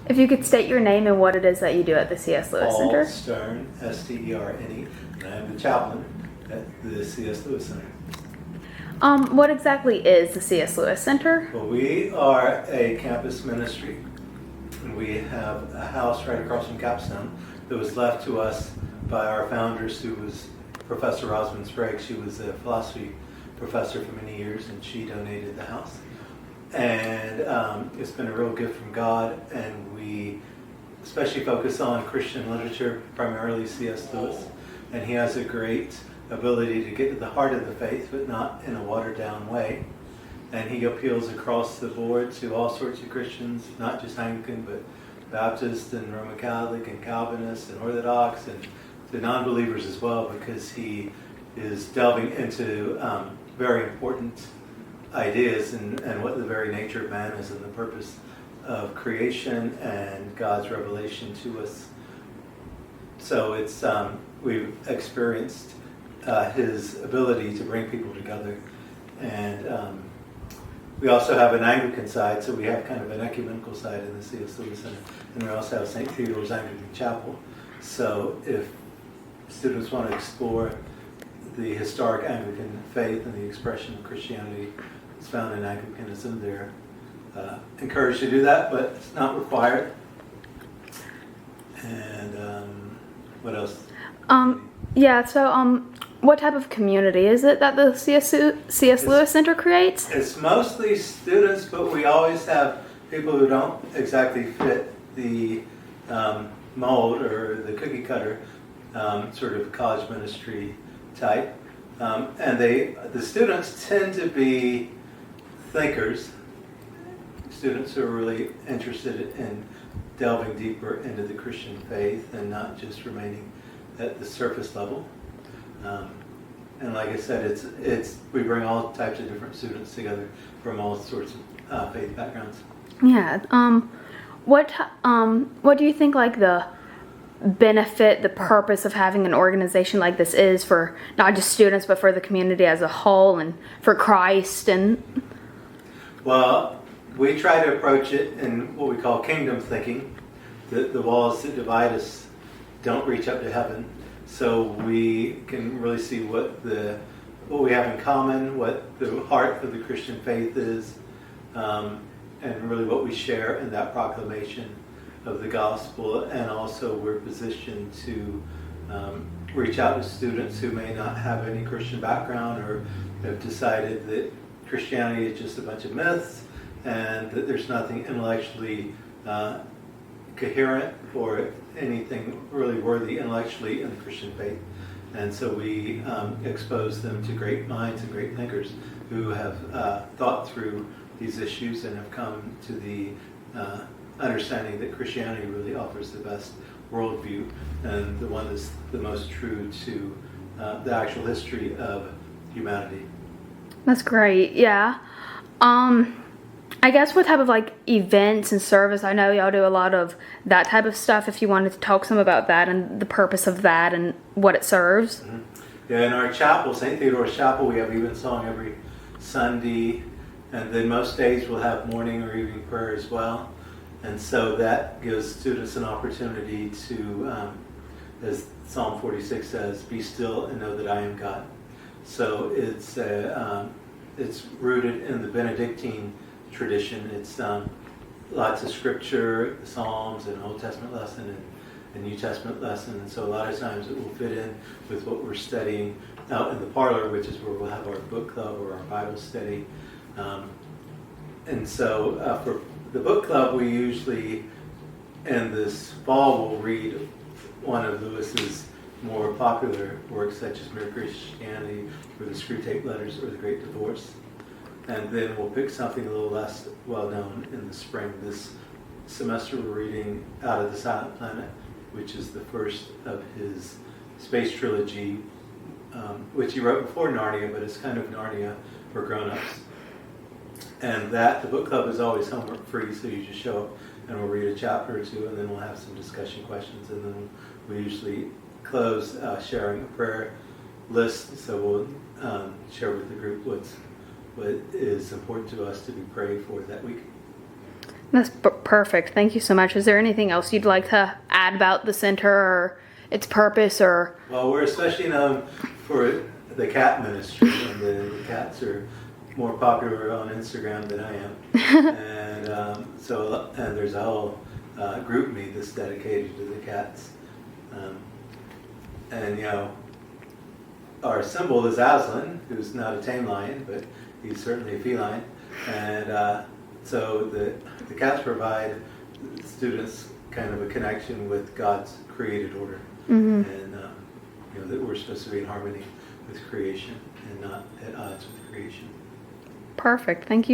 If you could state your name and what it is that you do at the C.S. Lewis Paul Center. Stern, Sterne, and I am the chaplain at the C.S. Lewis Center. What exactly is the C.S. Lewis Center? Well, we are a campus ministry, and we have a house right across from Capstone that was left to us by our founders, who was Professor Rosamund Sprague. She was a philosophy professor for many years, and she donated the house. And it's been a real gift from God, and we especially focus on Christian literature, primarily C.S. Lewis. And he has a great ability to get to the heart of the faith, but not in a watered-down way. And he appeals across the board to all sorts of Christians, not just Anglican, but Baptist and Roman Catholic and Calvinist and Orthodox, and to non-believers as well, because he is delving into very important ideas and what the very nature of man is and the purpose of creation and God's revelation to us. So it's we've experienced his ability to bring people together, and we also have an Anglican side, so we have kind of an ecumenical side in the C.S. Lewis Center, and we also have St. Theodore's Anglican Chapel. So if students want to explore the historic Anglican faith and the expression of Christianity that's found in Anglicanism, they're encouraged to do that, but it's not required. And what else? What type of community is it that the C.S. Lewis Center creates? It's mostly students, but we always have people who don't exactly fit the mold or the cookie cutter sort of college ministry type. And the students tend to be thinkers, students who are really interested in delving deeper into the Christian faith and not just remaining at the surface level. And like I said, it's we bring all types of different students together from all sorts of faith backgrounds. Yeah. What do you think like the benefit, the purpose of having an organization like this is for not just students but for the community as a whole and for Christ? And well, we try to approach it in what we call kingdom thinking. The walls that divide us don't reach up to heaven. So we can really see what we have in common, what the heart of the Christian faith is, and really what we share in that proclamation of the gospel. And also we're positioned to reach out to students who may not have any Christian background or have decided that Christianity is just a bunch of myths and that there's nothing intellectually coherent or anything really worthy intellectually in the Christian faith. And so we expose them to great minds and great thinkers who have thought through these issues and have come to the understanding that Christianity really offers the best worldview and the one that's the most true to the actual history of humanity. that's great. Yeah. I guess what type of like events and service? I know y'all do a lot of that type of stuff. If you wanted to talk some about that and the purpose of that and what it serves. Mm-hmm. Yeah, in our chapel, St. Theodore's Chapel, we have evensong every Sunday, and then most days we'll have morning or evening prayer as well. And so that gives students an opportunity to, as Psalm 46 says, be still and know that I am God. So it's rooted in the Benedictine tradition. It's lots of scripture, Psalms, and Old Testament lesson and New Testament lesson. And so a lot of times it will fit in with what we're studying out in the parlor, which is where we'll have our book club or our Bible study. And so for the book club, we usually, in this fall, will read one of Lewis's more popular works, such as Mere Christianity, or the Screwtape Letters, or The Great Divorce. And then we'll pick something a little less well-known in the spring. This semester we're reading Out of the Silent Planet, which is the first of his space trilogy, which he wrote before Narnia, but it's kind of Narnia for grown-ups. And the book club is always homework free, so you just show up and we'll read a chapter or two, and then we'll have some discussion questions, and then we usually close sharing a prayer list. So we'll share with the group what is important to us to be prayed for that week. That's perfect. Thank you so much. Is there anything else you'd like to add about the center or its purpose or? Well, we're especially known for the cat ministry, and the cats are more popular on Instagram than I am. And there's a whole group me that's dedicated to the cats. And you know, our symbol is Aslan, who's not a tame lion, but he's certainly a feline. And so the cats provide students kind of a connection with God's created order. And you know, that we're supposed to be in harmony with creation and not at odds with creation. Perfect. Thank you.